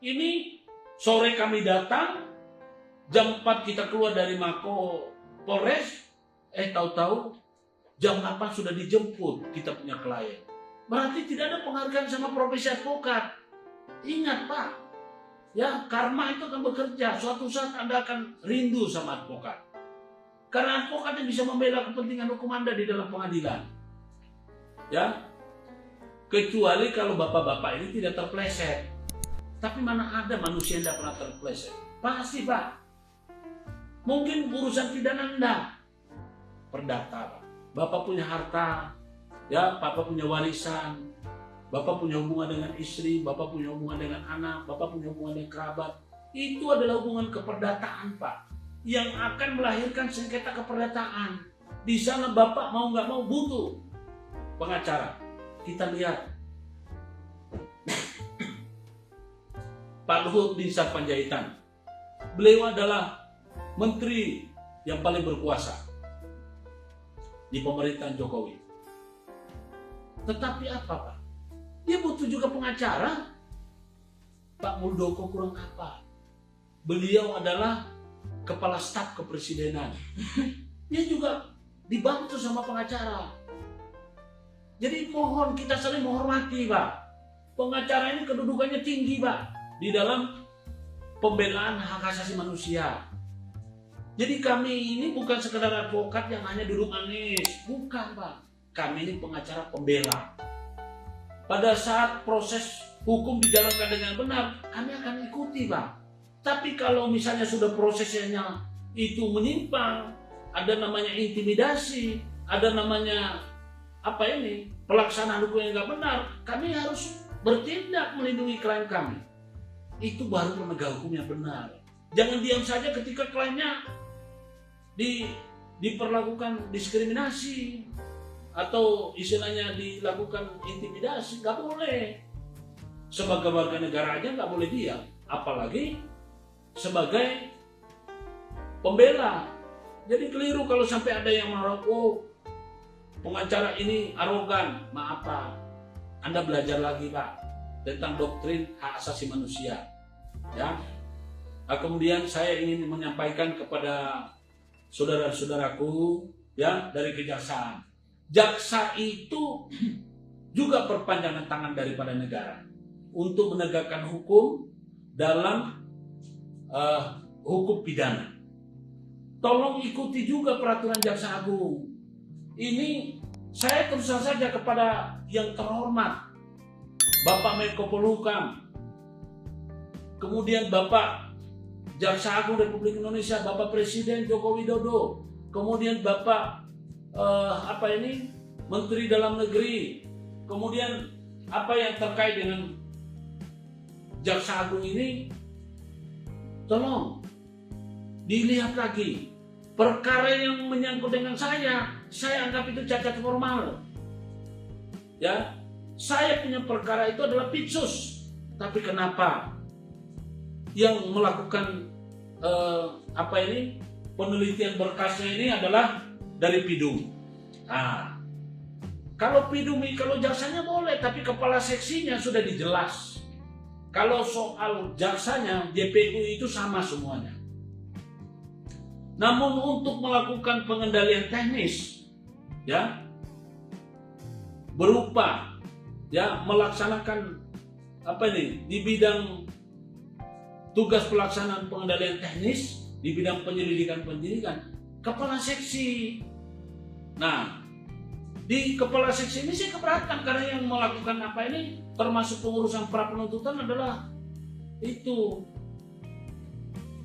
Ini sore kami datang, jam 4 kita keluar dari Mako Polres, tahu-tahu jam 8 sudah dijemput kita punya klien. Berarti tidak ada penghargaan sama profesi advokat. Ingat Pak, ya karma itu akan bekerja. Suatu saat Anda akan rindu sama advokat. Karena advokat yang bisa membela kepentingan hukum Anda di dalam pengadilan. Ya, kecuali kalau bapak-bapak ini tidak terpleset. Tapi mana ada manusia yang tidak pernah terpleset? Pasti Pak. Mungkin urusan pidana enggak. Perdata Pak. Bapak punya harta, ya, Bapak punya warisan, Bapak punya hubungan dengan istri, Bapak punya hubungan dengan anak, Bapak punya hubungan dengan kerabat. Itu adalah hubungan keperdataan Pak, yang akan melahirkan sengketa keperdataan. Di sana Bapak mau nggak mau butuh pengacara. Kita lihat Pak Luhut Binsar Panjaitan. Beliau adalah menteri yang paling berkuasa di pemerintahan Jokowi. Tetapi apa Pak? Dia butuh juga pengacara. Pak Muldoko kurang apa? Beliau adalah kepala staf kepresidenan. Dia juga dibantu sama pengacara. Jadi mohon kita saling menghormati Pak. Pengacara ini kedudukannya tinggi Pak di dalam pembelaan hak asasi manusia. Jadi kami ini bukan sekedar advokat yang hanya duduk manis. Bukan Pak. Kami ini pengacara pembela. Pada saat proses hukum dijalankan dengan benar, kami akan ikuti Pak. Tapi kalau misalnya sudah prosesnya itu menyimpang, ada namanya intimidasi, ada namanya pelaksanaan hukum yang nggak benar, kami harus bertindak melindungi klien kami. Itu baru penegak hukum yang benar. Jangan diam saja ketika kliennya diperlakukan diskriminasi atau istilahnya dilakukan intimidasi. Nggak boleh. Sebagai warga negara aja nggak boleh diam, apalagi sebagai pembela. Jadi keliru kalau sampai ada yang menaruh, pengacara ini arogan. Maaf Pak, Anda belajar lagi Pak tentang doktrin hak asasi manusia. Ya. Nah, kemudian saya ingin menyampaikan kepada saudara-saudaraku ya dari kejaksaan. Jaksa itu juga perpanjangan tangan daripada negara untuk menegakkan hukum dalam hukum pidana. Tolong ikuti juga peraturan Jaksa Agung. Ini saya terus saja kepada yang terhormat Bapak Menko Polhukam, kemudian Bapak Jaksa Agung Republik Indonesia, Bapak Presiden Joko Widodo, kemudian Bapak Menteri Dalam Negeri, kemudian apa yang terkait dengan Jaksa Agung ini, tolong dilihat lagi. Perkara yang menyangkut dengan saya anggap itu cacat formal. Ya. Saya punya perkara itu adalah pitsus, tapi kenapa yang melakukan penelitian berkasnya ini adalah dari Pidum. Nah, kalau Pidum, kalau jaksanya boleh, tapi kepala seksinya sudah dijelas. Kalau soal jaksanya, JPU itu sama semuanya. Namun untuk melakukan pengendalian teknis, ya, berupa melaksanakan di bidang tugas pelaksanaan pengendalian teknis di bidang penyidikan kepala seksi. Nah, di kepala seksi ini saya keberatan karena yang melakukan termasuk pengurusan pra penuntutan adalah itu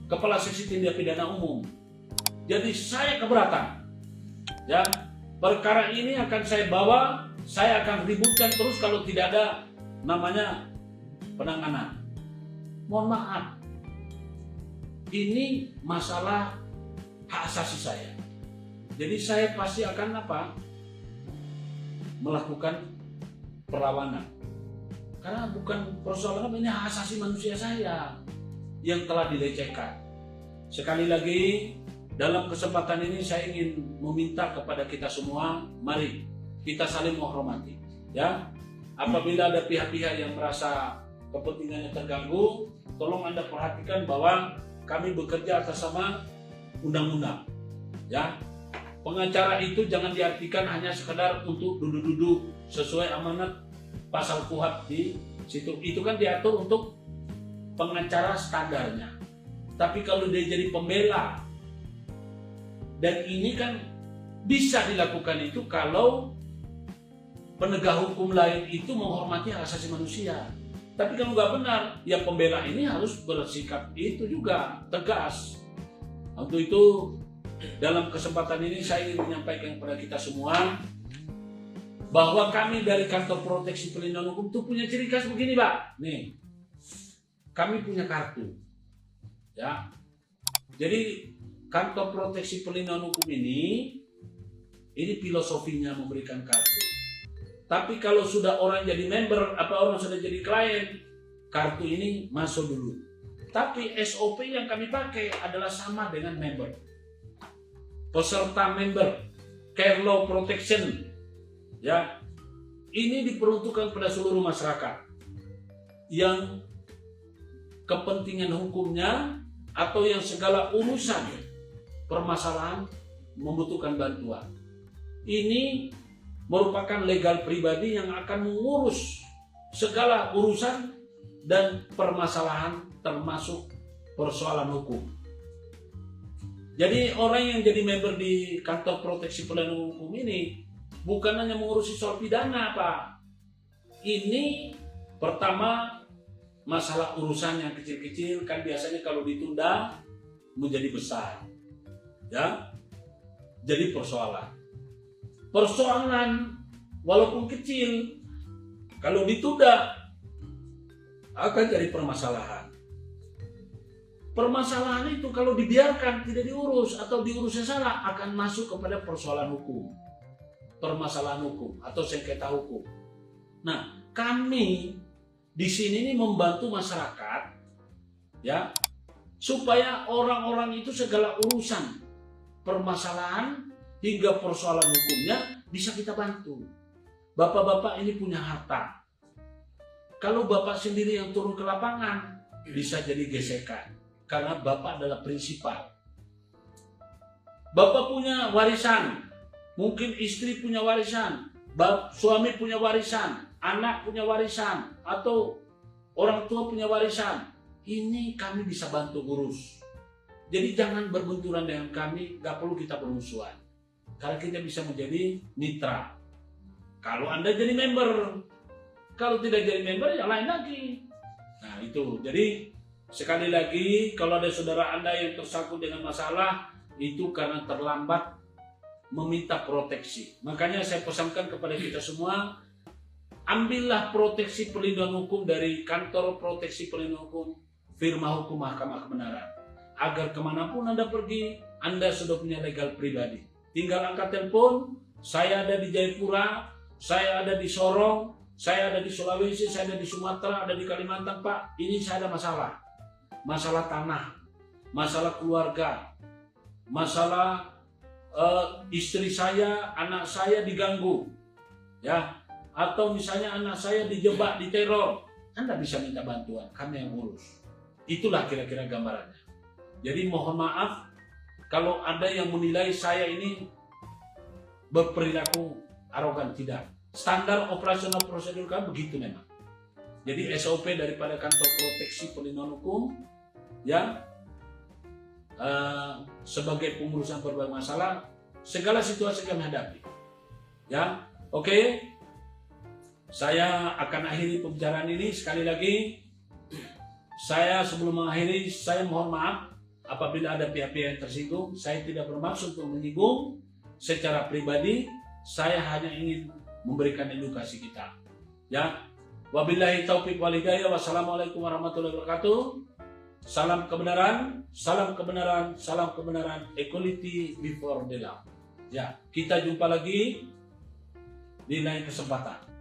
kepala seksi tindak pidana umum. Jadi saya keberatan. Ya, perkara ini akan saya bawa. Saya akan ributkan terus kalau tidak ada namanya penanganan. Mohon maaf, ini masalah hak asasi saya. Jadi saya pasti akan melakukan perlawanan. Karena bukan persoalan ini hak asasi manusia saya yang telah dilecehkan. Sekali lagi, dalam kesempatan ini saya ingin meminta kepada kita semua, mari kita saling menghormati, ya. Apabila ada pihak-pihak yang merasa kepentingannya terganggu, tolong Anda perhatikan bahwa kami bekerja atas nama undang-undang. Ya, pengacara itu jangan diartikan hanya sekedar untuk duduk-duduk sesuai amanat pasal KUHP di situ. Itu kan diatur untuk pengacara standarnya. Tapi kalau dia jadi pembela, dan ini kan bisa dilakukan itu kalau penegak hukum lain itu menghormati hak asasi manusia. Tapi kalau nggak benar, ya pembela ini harus bersikap itu juga tegas. Untuk itu, dalam kesempatan ini saya ingin menyampaikan kepada kita semua bahwa kami dari Kantor Proteksi Perlindungan Hukum itu punya ciri khas begini, Pak. Nih, kami punya kartu. Ya, jadi Kantor Proteksi Perlindungan Hukum ini filosofinya memberikan kartu. Tapi kalau sudah orang jadi member, orang sudah jadi klien, kartu ini masuk dulu. Tapi SOP yang kami pakai adalah sama dengan member. Peserta member, care law protection, ya, ini diperuntukkan pada seluruh masyarakat yang kepentingan hukumnya atau yang segala urusan permasalahan membutuhkan bantuan. Ini merupakan legal pribadi yang akan mengurus segala urusan dan permasalahan termasuk persoalan hukum. Jadi orang yang jadi member di Kantor Proteksi Perlindungan Hukum ini bukan hanya mengurusi soal pidana, Pak. Ini pertama masalah urusan yang kecil-kecil kan biasanya kalau ditunda menjadi besar. Ya. Jadi persoalan walaupun kecil kalau ditunda akan jadi permasalahan. Permasalahan itu kalau dibiarkan tidak diurus atau diurusnya salah akan masuk kepada persoalan hukum, permasalahan hukum atau sengketa hukum. Nah, kami di sini ini membantu masyarakat, ya, supaya orang-orang itu segala urusan permasalahan hingga persoalan hukumnya bisa kita bantu. Bapak-bapak ini punya harta. Kalau bapak sendiri yang turun ke lapangan, bisa jadi gesekan. Karena bapak adalah prinsipal. Bapak punya warisan. Mungkin istri punya warisan. Suami punya warisan. Anak punya warisan. Atau orang tua punya warisan. Ini kami bisa bantu urus. Jadi jangan berbenturan dengan kami. Gak perlu kita bermusuhan. Karena kita bisa menjadi mitra. Kalau Anda jadi member, kalau tidak jadi member ya lain lagi. Nah itu, jadi sekali lagi kalau ada saudara Anda yang tersangkut dengan masalah, itu karena terlambat meminta proteksi. Makanya saya pesankan kepada kita semua, ambillah proteksi perlindungan hukum dari Kantor Proteksi Perlindungan Hukum, firma hukum Mahkamah Kebenaran. Agar kemanapun Anda pergi, Anda sudah punya legal pribadi. Tinggal angkat telepon, saya ada di Jayapura, saya ada di Sorong, saya ada di Sulawesi, saya ada di Sumatera, ada di Kalimantan, Pak. Ini saya ada masalah. Masalah tanah, masalah keluarga, masalah istri saya, anak saya diganggu. Ya, atau misalnya anak saya dijebak, diteror. Anda bisa minta bantuan, kami yang urus. Itulah kira-kira gambarannya. Jadi mohon maaf kalau ada yang menilai saya ini berperilaku arogan, tidak. Standar operasional prosedur kan begitu memang. Jadi SOP daripada Kantor Proteksi Perlindungan Hukum, ya, sebagai pengurusan berbagai masalah, segala situasi kami hadapi. Ya, oke. Saya akan akhiri pembicaraan ini. Sekali lagi, saya sebelum mengakhiri, saya mohon maaf apabila ada pihak-pihak yang tersinggung. Saya tidak bermaksud untuk menyinggung secara pribadi. Saya hanya ingin memberikan edukasi kita. Ya, wabillahi taufiq wal hidayah. Wassalamualaikum warahmatullahi wabarakatuh. Salam kebenaran, salam kebenaran, salam kebenaran. Equality before the law. Ya, kita jumpa lagi di lain kesempatan.